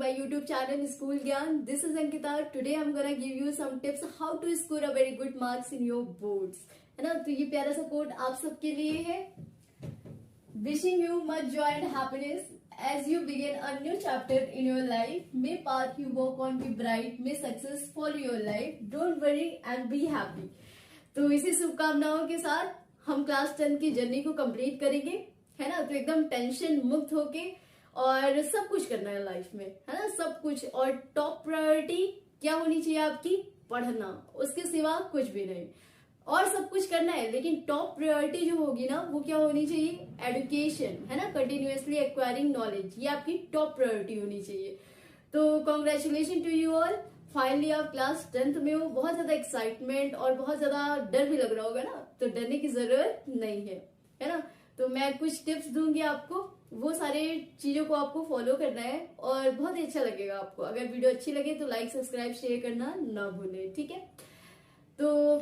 my YouTube channel School Gyan. This is Ankita. Today I'm gonna give you some tips how to score a very good marks in your boards. है ना, तो ये प्यारा सा code आप सबके लिए है. Wishing you much joy and happiness as you begin a new chapter in your life. May path you walk on be bright. May success follow your life. Don't worry and be happy. तो इसी शुभकामनाओं के साथ हम class 10 की journey को complete करेंगे, है ना. तो एकदम टेंशन मुक्त होके और सब कुछ करना है लाइफ में, है ना, सब कुछ. और टॉप प्रायोरिटी क्या होनी चाहिए आपकी? पढ़ना, उसके सिवा कुछ भी नहीं. और सब कुछ करना है, लेकिन टॉप प्रायोरिटी जो होगी ना वो क्या होनी चाहिए? एजुकेशन, है ना, कंटिन्यूअसली एक्वायरिंग नॉलेज, ये आपकी टॉप प्रायोरिटी होनी चाहिए. तो congratulation to you all. Finally आप क्लास 10th में हो. बहुत ज्यादा एक्साइटमेंट और बहुत ज्यादा डर भी लग रहा होगा ना, तो डरने की जरूरत नहीं है ना. तो मैं कुछ टिप्स दूंगी आपको, वो सारे चीजों को आपको फॉलो करना है और बहुत ही अच्छा लगेगा आपको. अगर वीडियो अच्छी लगे तो लाइक सब्सक्राइब शेयर करना ना भूलें, ठीक है. तो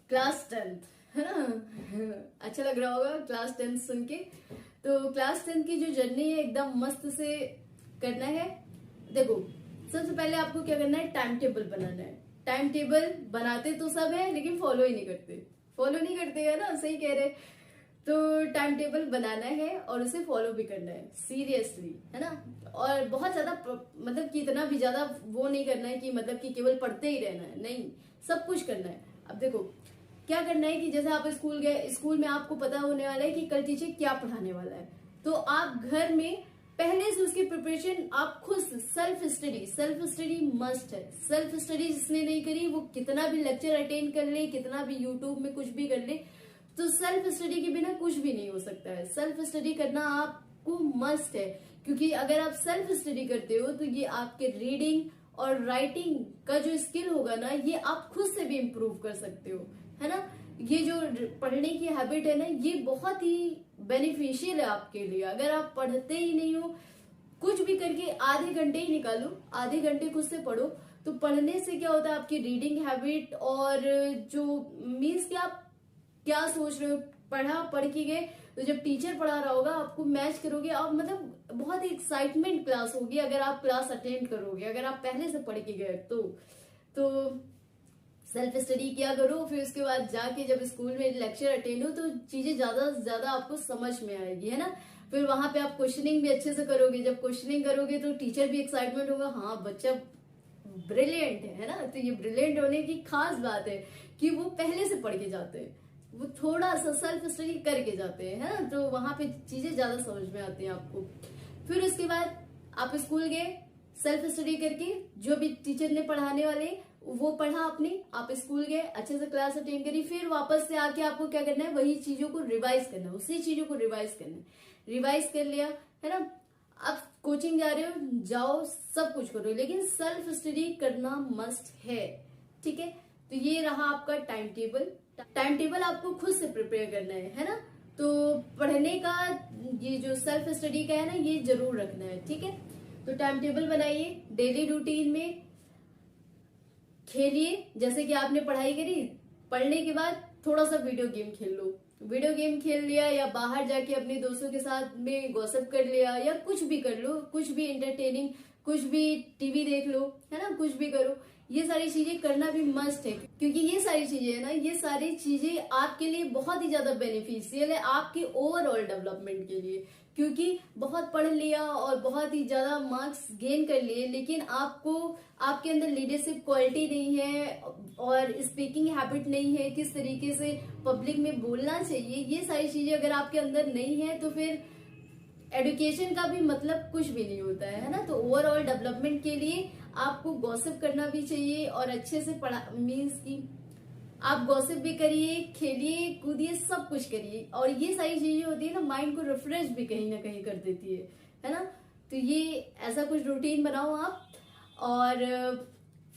क्लास 10th, है ना, अच्छा लग रहा होगा क्लास 10th सुन के. तो क्लास 10th की जो जर्नी है एकदम मस्त से करना है. देखो, सबसे पहले आपको क्या करना है? टाइम टेबल बनाना है. टाइम टेबल बनाते तो सब है, लेकिन फॉलो ही नहीं करते है ना, सही कह रहे. तो टाइम टेबल बनाना है और उसे फॉलो भी करना है सीरियसली, है ना. और बहुत ज्यादा मतलब कि इतना भी ज्यादा वो नहीं करना है कि मतलब कि केवल पढ़ते ही रहना है, नहीं, सब कुछ करना है. अब देखो क्या करना है कि जैसे आप स्कूल गए, स्कूल में आपको पता होने वाला है कि कल टीचर क्या पढ़ाने वाला है. तो आप घर में पहले से उसकी प्रिपरेशन आप खुद सेल्फ स्टडी मस्ट है. सेल्फ स्टडी जिसने नहीं करी वो कितना भी लेक्चर अटेंड कर ले, कितना भी यूट्यूब में कुछ भी कर ले, तो सेल्फ स्टडी के बिना कुछ भी नहीं हो सकता है. सेल्फ स्टडी करना आपको मस्ट है, क्योंकि अगर आप सेल्फ स्टडी करते हो तो ये आपके रीडिंग और राइटिंग का जो स्किल होगा ना, ये आप खुद से भी इम्प्रूव कर सकते हो, है ना. ये जो पढ़ने की हैबिट है ना, ये बहुत ही बेनिफिशियल है आपके लिए. अगर आप पढ़ते ही नहीं हो, कुछ भी करके आधे घंटे ही निकालो, आधे घंटे खुद से पढ़ो. तो पढ़ने से क्या होता है, आपकी रीडिंग हैबिट और जो मीन्स कि आप क्या सोच रहे हो, पढ़ के गए तो जब टीचर पढ़ा रहा होगा आपको मैच करोगे, आप मतलब बहुत ही एक्साइटमेंट क्लास होगी अगर आप क्लास अटेंड करोगे, अगर आप पहले से पढ़ के गए तो सेल्फ स्टडी किया करो. फिर उसके बाद जाके जब स्कूल में लेक्चर अटेंड हो तो चीजें ज्यादा से ज्यादा आपको समझ में आएगी, है ना. फिर वहां पे आप क्वेश्चनिंग भी अच्छे से करोगे. जब क्वेश्चनिंग करोगे तो टीचर भी एक्साइटमेंट होगा, हाँ बच्चा ब्रिलियंट है ना. तो ये ब्रिलियंट होने की खास बात है कि वो पहले से पढ़ के जाते हैं, वो थोड़ा सा सेल्फ स्टडी करके जाते हैं, है ना. तो वहां पे चीजें ज्यादा समझ में आती हैं आपको. फिर उसके बाद आप स्कूल गए, सेल्फ स्टडी करके जो भी टीचर ने पढ़ाने वाले वो पढ़ा आपने, आप स्कूल गए, अच्छे से क्लास अटेंड करी. फिर वापस से आके आपको क्या करना है? वही चीजों को रिवाइज करना है, उसी चीजों को रिवाइज करना है. रिवाइज कर लिया, है ना. आप कोचिंग जा रहे हो, जाओ, सब कुछ करो, लेकिन सेल्फ स्टडी करना मस्ट है, ठीक है. तो ये रहा आपका टाइम टेबल. टाइम टेबल आपको खुद से प्रिपेयर करना है ना. तो पढ़ने का ये जो सेल्फ स्टडी का है ना, ये जरूर रखना है, ठीक है. तो टाइम टेबल बनाइए. डेली रूटीन में खेलिए, जैसे कि आपने पढ़ाई करी, पढ़ने के बाद थोड़ा सा वीडियो गेम खेल लो. वीडियो गेम खेल लिया या बाहर जाके अपने दोस्तों के साथ में गॉसिप कर लिया या कुछ भी कर लो, कुछ भी इंटरटेनिंग, कुछ भी टीवी देख लो, है ना, कुछ भी करो. ये सारी चीजें करना भी मस्ट है, क्योंकि ये सारी चीजें है ना, ये सारी चीजें आपके लिए बहुत ही ज्यादा बेनिफिशियल है, आपके ओवरऑल डेवलपमेंट के लिए. क्योंकि बहुत पढ़ लिया और बहुत ही ज्यादा मार्क्स गेन कर लिए, लेकिन आपको आपके अंदर लीडरशिप क्वालिटी नहीं है और स्पीकिंग हैबिट नहीं है, किस तरीके से पब्लिक में बोलना चाहिए, ये सारी चीजें अगर आपके अंदर नहीं है तो फिर एजुकेशन का भी मतलब कुछ भी नहीं होता है ना. तो ओवरऑल डेवलपमेंट के लिए आपको गॉसिप करना भी चाहिए और अच्छे से पढ़ा, मीन्स की आप गॉसिप भी करिए, खेलिए, कूदिए, सब कुछ करिए. और ये सारी चीजें होती है ना, माइंड को रिफ्रेश भी कहीं ना कहीं कर देती है ना. तो ये ऐसा कुछ रूटीन बनाओ आप. और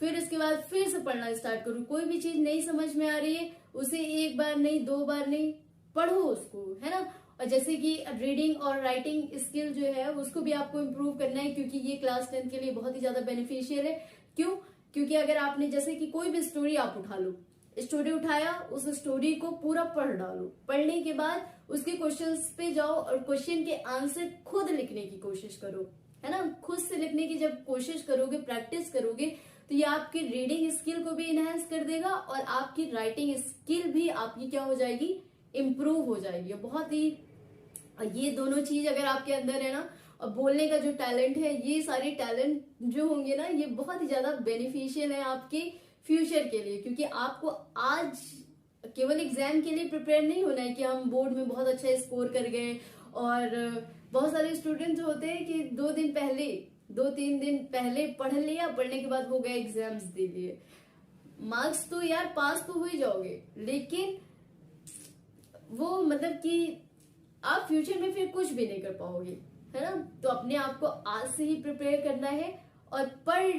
फिर उसके बाद फिर से पढ़ना स्टार्ट करो. कोई भी चीज नहीं समझ में आ रही है, उसे एक बार नहीं, दो बार नहीं, पढ़ो उसको, है ना. और जैसे कि रीडिंग और राइटिंग स्किल जो है उसको भी आपको इम्प्रूव करना है, क्योंकि ये क्लास 10 के लिए बहुत ही ज्यादा बेनिफिशियल है. क्यों? क्योंकि अगर आपने जैसे कि कोई भी स्टोरी आप उठा लो, स्टोरी उठाया, उस स्टोरी को पूरा पढ़ डालो. पढ़ने के बाद उसके क्वेश्चंस पे जाओ और क्वेश्चन के आंसर खुद लिखने की कोशिश करो, है ना। खुद से लिखने की जब कोशिश करोगे, प्रैक्टिस करोगे, तो ये आपकी रीडिंग स्किल को भी इनहेंस कर देगा और आपकी राइटिंग स्किल भी आपकी क्या हो जाएगी, इम्प्रूव हो जाएगी। बहुत ही ये दोनों चीज अगर आपके अंदर है ना, और बोलने का जो टैलेंट है, ये सारे टैलेंट जो होंगे ना, ये बहुत ही ज्यादा बेनिफिशियल है आपके फ्यूचर के लिए। क्योंकि आपको आज केवल एग्जाम के लिए प्रिपेयर नहीं होना है कि हम बोर्ड में बहुत अच्छा स्कोर कर गए। और बहुत सारे स्टूडेंट्स होते हैं कि 2-3 दिन पहले पढ़ लिया, पढ़ने के बाद वो गए एग्जाम्स दे लिए। मार्क्स तो यार पास तो हो ही जाओगे, लेकिन वो मतलब कि आप फ्यूचर में फिर कुछ भी नहीं कर पाओगे, है ना। तो अपने आप को आज से ही प्रिपेयर करना है और पर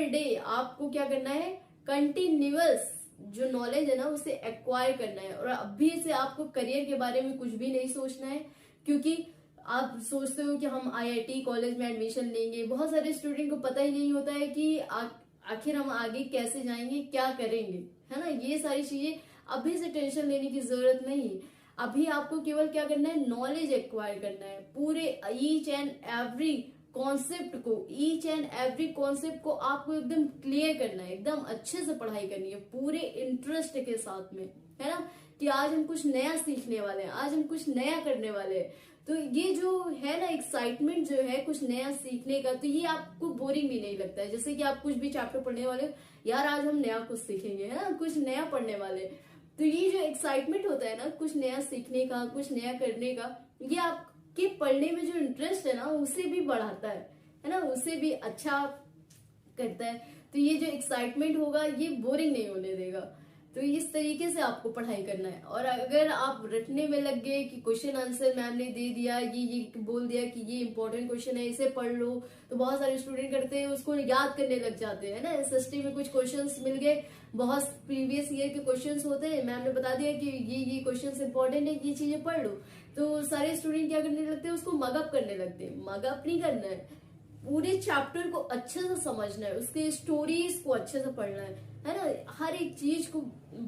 डे आपको क्या करना है, कंटिन्यूअस जो नॉलेज है ना उसे एक्वायर करना है। और अभी से आपको करियर के बारे में कुछ भी नहीं सोचना है, क्योंकि आप सोचते हो कि हम आईआईटी कॉलेज में एडमिशन लेंगे। बहुत सारे स्टूडेंट को पता ही नहीं होता है कि आखिर हम आगे कैसे जाएंगे, क्या करेंगे, है ना। ये सारी चीजें अभी से टेंशन लेने की जरूरत नहीं। अभी आपको केवल क्या करना है, नॉलेज एक्वायर करना है। पूरे ईच एंड एवरी कॉन्सेप्ट को आपको एकदम क्लियर करना है, एकदम अच्छे से पढ़ाई करनी है, पूरे इंटरेस्ट के साथ में, है ना। कि आज हम कुछ नया सीखने वाले हैं, आज हम कुछ नया करने वाले हैं। तो ये जो है ना एक्साइटमेंट जो है कुछ नया सीखने का, तो ये आपको बोरिंग भी नहीं लगता है। जैसे कि आप कुछ भी चैप्टर पढ़ने वाले हो, यार आज हम नया कुछ सीखेंगे, है ना, कुछ नया पढ़ने वाले। तो ये जो एक्साइटमेंट होता है ना कुछ नया सीखने का, कुछ नया करने का, ये आपके पढ़ने में जो इंटरेस्ट है ना उसे भी बढ़ाता है ना, उसे भी अच्छा करता है। तो ये जो एक्साइटमेंट होगा ये बोरिंग नहीं होने देगा। तो इस तरीके से आपको पढ़ाई करना है। और अगर आप रटने में लग गए कि क्वेश्चन आंसर मैम ने दे दिया, ये बोल दिया कि ये इंपॉर्टेंट क्वेश्चन है, इसे पढ़ लो, तो बहुत सारे स्टूडेंट करते हैं उसको याद करने लग जाते हैं ना। एसएसटी में कुछ क्वेश्चंस मिल गए, बहुत प्रीवियस ईयर के क्वेश्चंस होते हैं, मैम ने बता दिया कि ये क्वेश्चंस इंपॉर्टेंट है, ये चीजें पढ़ लो। तो सारे स्टूडेंट क्या करने लगते हैं, उसको मगअप करने लगते हैं। मगअप नहीं करना है, पूरे चैप्टर को अच्छे से समझना है, उसके स्टोरीज को अच्छे से पढ़ना है ना। हर एक चीज को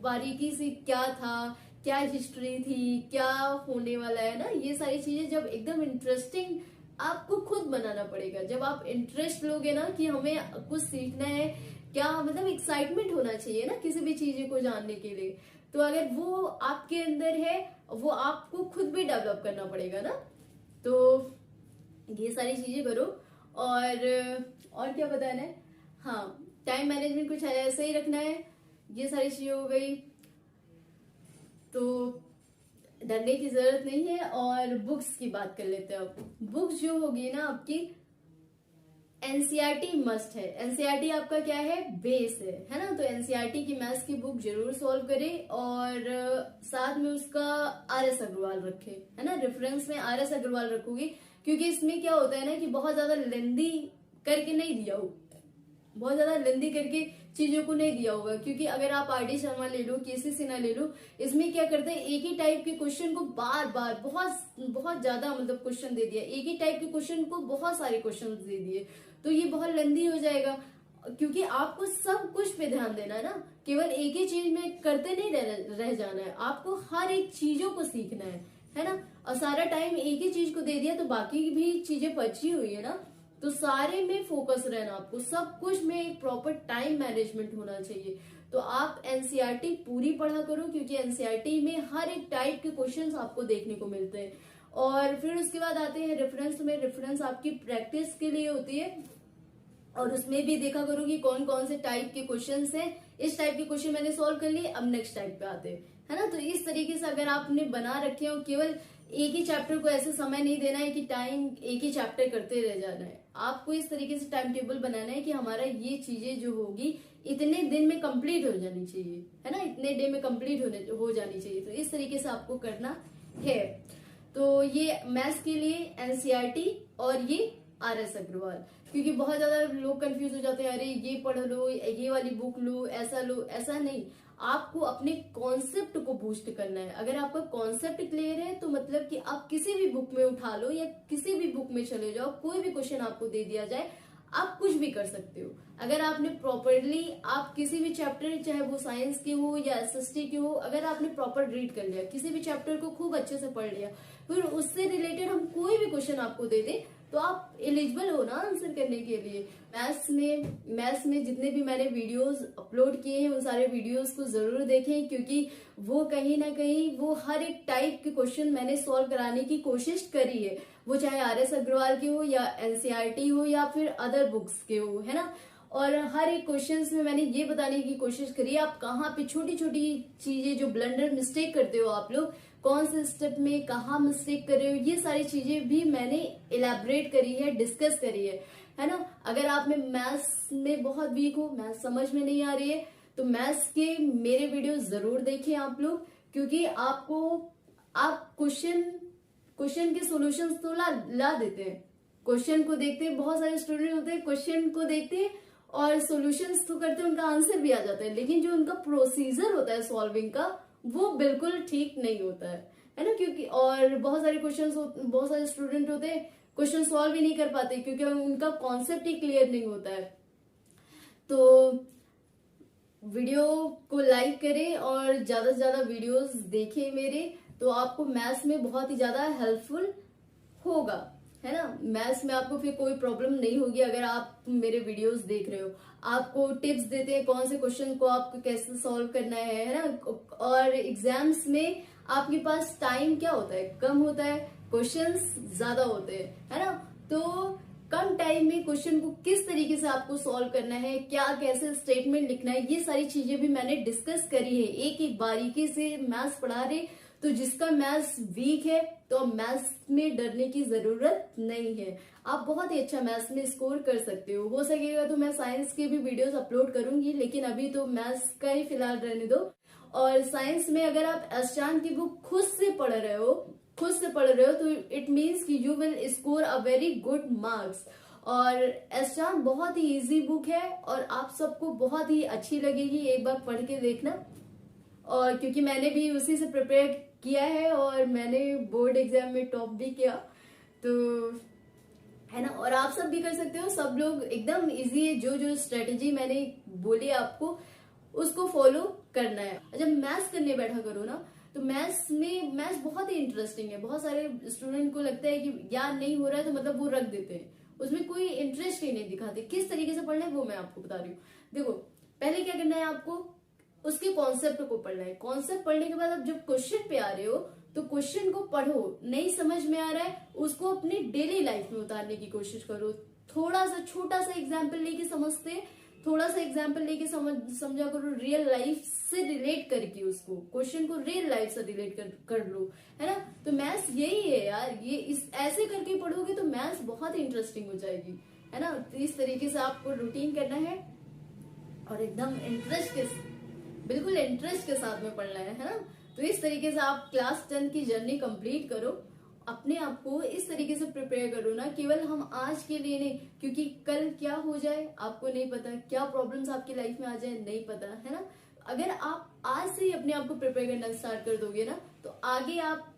बारीकी से, क्या था, क्या हिस्ट्री थी, क्या होने वाला है ना, ये सारी चीजें जब एकदम इंटरेस्टिंग आपको खुद बनाना पड़ेगा। जब आप इंटरेस्ट लोगे ना कि हमें कुछ सीखना है, क्या मतलब एक्साइटमेंट होना चाहिए ना किसी भी चीज को जानने के लिए। तो अगर वो आपके अंदर है, वो आपको खुद भी डेवलप करना पड़ेगा ना। तो ये सारी चीजें करो। और क्या बताना है, हाँ, टाइम मैनेजमेंट कुछ ऐसा ही रखना है। ये सारी चीजें हो गई, तो डरने की जरूरत नहीं है। और बुक्स की बात कर लेते हैं अब। बुक्स जो होगी ना आपकी, एनसीईआरटी मस्ट है। एनसीईआरटी आपका क्या है, बेस है ना। तो एनसीईआरटी की मैथ्स की बुक जरूर सॉल्व करें और साथ में उसका आरएस अग्रवाल रखें, है ना। रेफरेंस में आरएस अग्रवाल रखोगे, क्योंकि इसमें क्या होता है ना कि बहुत ज्यादा लेंदी करके नहीं दिया हो, बहुत ज्यादा लेंदी करके चीजों को नहीं दिया होगा। क्योंकि अगर आप आरडी शर्मा ले लो, केसी सिन्हा ले लो, इसमें क्या करते हैं, एक ही टाइप के क्वेश्चन को बार बार बहुत ज्यादा मतलब क्वेश्चन दे दिया, एक ही टाइप के क्वेश्चन को बहुत सारे क्वेश्चन दे दिए, तो ये बहुत लेंदी हो जाएगा। क्योंकि आपको सब कुछ पे ध्यान देना है ना, केवल एक ही चीज में करते नहीं रह जाना है, आपको हर एक चीजों को सीखना है ना। और सारा टाइम एक ही चीज को दे दिया तो बाकी भी चीजें बची हुई है ना, तो सारे में फोकस रहना, आपको सब कुछ में एक प्रॉपर टाइम मैनेजमेंट होना चाहिए। तो आप एनसीईआरटी पूरी पढ़ा करो, क्योंकि एनसीईआरटी में हर एक टाइप के क्वेश्चंस आपको देखने को मिलते हैं। और फिर उसके बाद आते हैं रेफरेंस में। रेफरेंस आपकी प्रैक्टिस के लिए होती है, और उसमें भी देखा करो कि कौन कौन से टाइप के क्वेश्चंस हैं। इस टाइप के क्वेश्चन मैंने सॉल्व कर लिए, अब नेक्स्ट टाइप पे आते हैं, है ना। तो इस तरीके से अगर आपने बना रखे हो, केवल एक ही चैप्टर को ऐसे समय नहीं देना है कि टाइम एक ही चैप्टर करते रह जाना है, आपको इस तरीके से टाइम टेबल बनाना है कि हमारा ये चीजें जो होगी इतने दिन में कंप्लीट हो जानी चाहिए, है ना, इतने डे में कंप्लीट हो जानी चाहिए। तो इस तरीके से आपको करना है। तो ये मैथ्स के लिए एनसीईआरटी और ये आरएस अग्रवाल। क्योंकि बहुत ज्यादा लोग कंफ्यूज हो जाते हैं, अरे ये पढ़ लो, ये वाली बुक लो, ऐसा नहीं। आपको अपने कॉन्सेप्ट को बूस्ट करना है। अगर आपका कॉन्सेप्ट क्लियर है तो मतलब कि आप किसी भी बुक में उठा लो या किसी भी बुक में चले जाओ, कोई भी क्वेश्चन आपको दे दिया जाए, आप कुछ भी कर सकते हो। अगर आपने प्रॉपरली, आप किसी भी चैप्टर, चाहे वो साइंस के हो या एसएसटी के हो, अगर आपने प्रॉपर रीड कर लिया, किसी भी चैप्टर को खूब अच्छे से पढ़ लिया, फिर उससे रिलेटेड हम कोई भी क्वेश्चन आपको दे दे तो आप एलिजिबल हो ना आंसर करने के लिए। मैथ्स में जितने भी मैंने वीडियोस अपलोड किए हैं उन सारे वीडियोस को जरूर देखें, क्योंकि वो कहीं ना कहीं वो हर एक टाइप के क्वेश्चन मैंने सॉल्व कराने की कोशिश करी है, वो चाहे RS अग्रवाल के हो या NCERT हो या फिर अदर बुक्स के हो, है ना। और हर एक क्वेश्चंस में मैंने ये बताने की कोशिश करी है आप कहाँ पे छोटी छोटी चीजें जो ब्लंडर मिस्टेक करते हो आप लोग, कौन से स्टेप में कहाँ मिस्टेक कर रहे हो, ये सारी चीजें भी मैंने इलेबोरेट करी है, डिस्कस करी है ना। अगर आप में मैथ्स में बहुत वीक हो, मैथ्स समझ में नहीं आ रही है, तो मैथ्स के मेरे वीडियो जरूर देखें आप लोग, क्योंकि आप क्वेश्चन के सॉल्यूशंस तो ला देते हैं। क्वेश्चन को देखते हैं, बहुत सारे स्टूडेंट होते हैं क्वेश्चन को देखते हैं और सॉल्यूशंस तो करते हैं, उनका आंसर भी आ जाता है, लेकिन जो उनका प्रोसीजर होता है सॉल्विंग का वो बिल्कुल ठीक नहीं होता है ना। क्योंकि और बहुत सारे स्टूडेंट होते हैं क्वेश्चन सॉल्व ही नहीं कर पाते क्योंकि उनका कॉन्सेप्ट ही क्लियर नहीं होता है। तो वीडियो को लाइक करें और ज्यादा से ज्यादा वीडियोस देखें मेरे, तो आपको मैथ्स में बहुत ही ज्यादा हेल्पफुल होगा, है ना। मैथ्स में आपको फिर कोई प्रॉब्लम नहीं होगी अगर आप मेरे वीडियोस देख रहे हो। आपको टिप्स देते हैं कौन से क्वेश्चन को आपको कैसे सॉल्व करना है ना। और एग्जाम्स में आपके पास टाइम क्या होता है, कम होता है, क्वेश्चंस ज्यादा होते हैं, है ना। तो कम टाइम में क्वेश्चन को किस तरीके से आपको सॉल्व करना है, क्या कैसे स्टेटमेंट लिखना है, ये सारी चीजें भी मैंने डिस्कस करी है। एक एक बारीकी से मैथ्स पढ़ा रहे, तो जिसका मैथ्स वीक है तो मैथ्स में डरने की जरूरत नहीं है, आप बहुत ही अच्छा मैथ्स में स्कोर कर सकते हो सकेगा तो मैं साइंस के भी वीडियोस अपलोड करूंगी, लेकिन अभी तो मैथ्स का ही फिलहाल रहने दो। और साइंस में अगर आप एस्टान की बुक खुद से पढ़ रहे हो तो इट मीन्स कि you will score a very good marks. और एस्टान बहुत ही इजी बुक है और आप सबको बहुत ही अच्छी लगेगी, एक बार पढ़ के देखना। और क्योंकि मैंने भी उसी से प्रिपेयर किया है और मैंने बोर्ड एग्जाम में टॉप भी किया, तो है ना। और आप सब भी कर सकते हो, सब लोग एकदम इजी है। जो स्ट्रेटेजी मैंने बोली आपको उसको फॉलो करना है। जब मैथ्स करने बैठा करो ना, तो मैथ्स बहुत ही इंटरेस्टिंग है। बहुत सारे स्टूडेंट को लगता है कि याद नहीं हो रहा है तो मतलब वो रख देते हैं, उसमें कोई इंटरेस्ट ही नहीं दिखाते। किस तरीके से पढ़ना है वो मैं आपको बता रही हूँ। देखो, पहले क्या करना है आपको, उसके कॉन्सेप्ट को पढ़ना है। कॉन्सेप्ट पढ़ने के बाद अब जब क्वेश्चन पे आ रहे हो तो क्वेश्चन को पढ़ो, नहीं समझ में आ रहा है उसको अपनी डेली लाइफ में उतारने की कोशिश करो। थोड़ा सा छोटा सा एग्जाम्पल लेके समझा करो, रियल लाइफ से रिलेट करके उसको क्वेश्चन को रियल लाइफ से रिलेट कर लो, है ना। तो मैथ्स यही है यार, ये इस ऐसे करके पढ़ोगे तो मैथ्स बहुत ही इंटरेस्टिंग हो जाएगी, है ना। तो इस तरीके से आपको रूटीन करना है और एकदम बिल्कुल इंटरेस्ट के साथ में पढ़ना है ना। तो इस तरीके से आप क्लास 10 की जर्नी कंप्लीट करो, अपने आप को इस तरीके से प्रिपेयर करो ना, केवल हम आज के लिए नहीं, क्योंकि कल क्या हो जाए आपको नहीं पता, क्या प्रॉब्लम्स आपकी लाइफ में आ जाए नहीं पता, है ना। अगर आप आज से ही अपने आप को प्रिपेयर करना स्टार्ट कर दोगे ना, तो आगे आप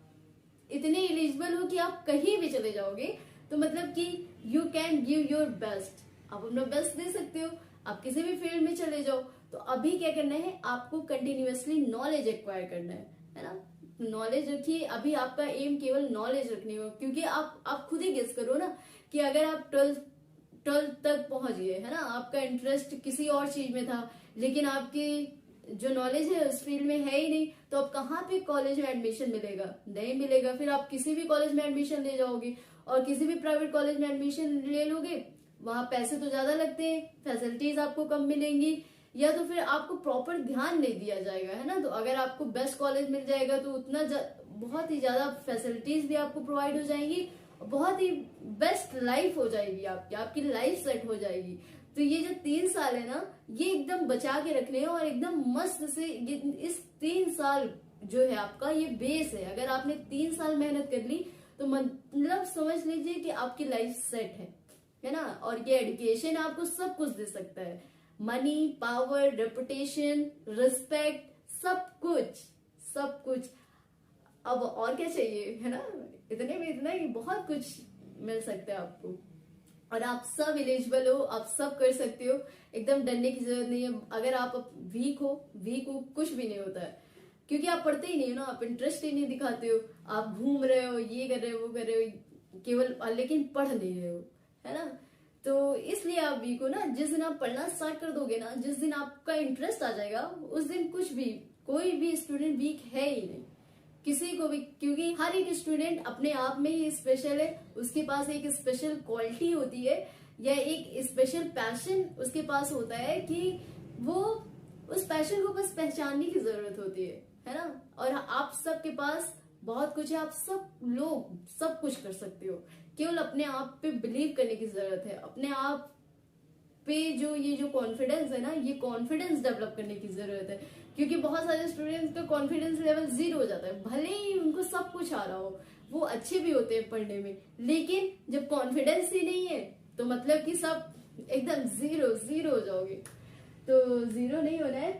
इतने एलिजिबल हो कि आप कहीं भी चले जाओगे, तो मतलब कि you can give your best, आप अपना बेस्ट दे सकते हो, आप किसी भी फील्ड में चले जाओ। तो अभी क्या करना है, आपको कंटिन्यूअसली नॉलेज एक्वायर करना है ना। नॉलेज रखिए, अभी आपका एम केवल नॉलेज रखने हो, क्योंकि आप खुद ही गेस करो ना कि अगर आप 12th तक पहुंच गए, है ना, आपका इंटरेस्ट किसी और चीज में था, लेकिन आपकी जो नॉलेज है उस फील्ड में है ही नहीं, तो अब कहाँ पे कॉलेज में एडमिशन मिलेगा, नहीं मिलेगा। फिर आप किसी भी कॉलेज में एडमिशन ले जाओगे और किसी भी प्राइवेट कॉलेज में एडमिशन ले लोगे, वहां पैसे तो ज्यादा लगते हैं, फैसिलिटीज आपको कम मिलेंगी, या तो फिर आपको प्रॉपर ध्यान नहीं दिया जाएगा, है ना। तो अगर आपको बेस्ट कॉलेज मिल जाएगा तो बहुत ही ज्यादा फैसिलिटीज भी आपको प्रोवाइड हो जाएंगी, बहुत ही बेस्ट लाइफ हो जाएगी, आपकी लाइफ सेट हो जाएगी। तो ये जो 3 साल है ना, ये एकदम बचा के रखने हैं और एकदम मस्त से इस 3 साल जो है आपका ये बेस है। अगर आपने 3 साल मेहनत कर ली तो मतलब समझ लीजिए कि आपकी लाइफ सेट है ना। और ये एजुकेशन आपको सब कुछ दे सकता है, मनी, पावर, रेपुटेशन, रिस्पेक्ट, सब कुछ। अब और क्या चाहिए, है ना। इतने में इतना ही बहुत कुछ मिल सकता है आपको, और आप सब एलिजिबल हो, आप सब कर सकते हो, एकदम डरने की जरूरत नहीं है। अगर आप वीक हो कुछ भी नहीं होता है, क्योंकि आप पढ़ते ही नहीं हो ना, आप इंटरेस्ट ही नहीं दिखाते हो, आप घूम रहे हो, ये कर रहे हो, वो कर रहे हो, केवल लेकिन पढ़ नहीं रहे हो, है ना। तो इसलिए आप वीक हो ना। जिस दिन आप पढ़ना स्टार्ट कर दोगे ना, जिस दिन आपका इंटरेस्ट आ जाएगा, उस दिन कुछ भी, कोई भी स्टूडेंट वीक है ही नहीं, किसी को भी। क्योंकि हर एक स्टूडेंट अपने आप में ही स्पेशल है, उसके पास एक स्पेशल क्वालिटी होती है या एक स्पेशल पैशन उसके पास होता है कि वो उस पैशन को बस पहचानने की जरूरत होती है ना। और आप सबके पास बहुत कुछ है, आप सब लोग सब कुछ कर सकते हो, केवल अपने आप पे बिलीव करने की जरूरत है। अपने आप पे ये जो कॉन्फिडेंस है ना, ये कॉन्फिडेंस डेवलप करने की जरूरत है। क्योंकि बहुत सारे स्टूडेंट्स का कॉन्फिडेंस लेवल 0 हो जाता है, भले ही उनको सब कुछ आ रहा हो, वो अच्छे भी होते हैं पढ़ने में, लेकिन जब कॉन्फिडेंस ही नहीं है तो मतलब कि सब एकदम जीरो हो जाओगे। तो जीरो नहीं होना है,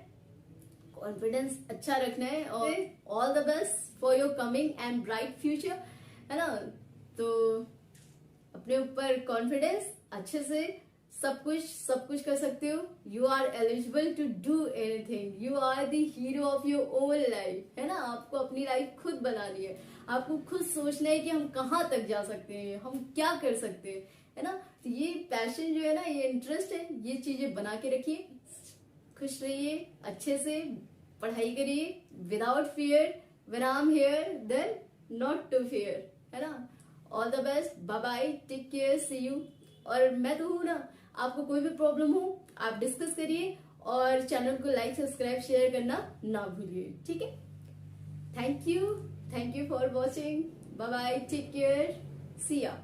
कॉन्फिडेंस अच्छा रखना है। और all the best for your coming and bright future, है ना। तो अपने ऊपर कॉन्फिडेंस, अच्छे से सब कुछ कर सकते हो। You are eligible to do anything, you are the hero of your own life, है ना। आपको अपनी लाइफ खुद बनानी है, आपको खुद सोचना है कि हम कहाँ तक जा सकते हैं, हम क्या कर सकते हैं, है ना। तो ये पैशन जो है ना, ये इंटरेस्ट है, ये चीजें बना के रखिए, खुश रहिए, अच्छे से पढ़ाई करिए, without fear. When I am here then not to fear, है ना। All the best, bye bye, take care, see you. और मैं तो हूं ना, आपको कोई भी प्रॉब्लम हो आप डिस्कस करिए, और चैनल को लाइक सब्सक्राइब शेयर करना ना भूलिए, ठीक है। Thank you for watching, bye bye, take care, see या।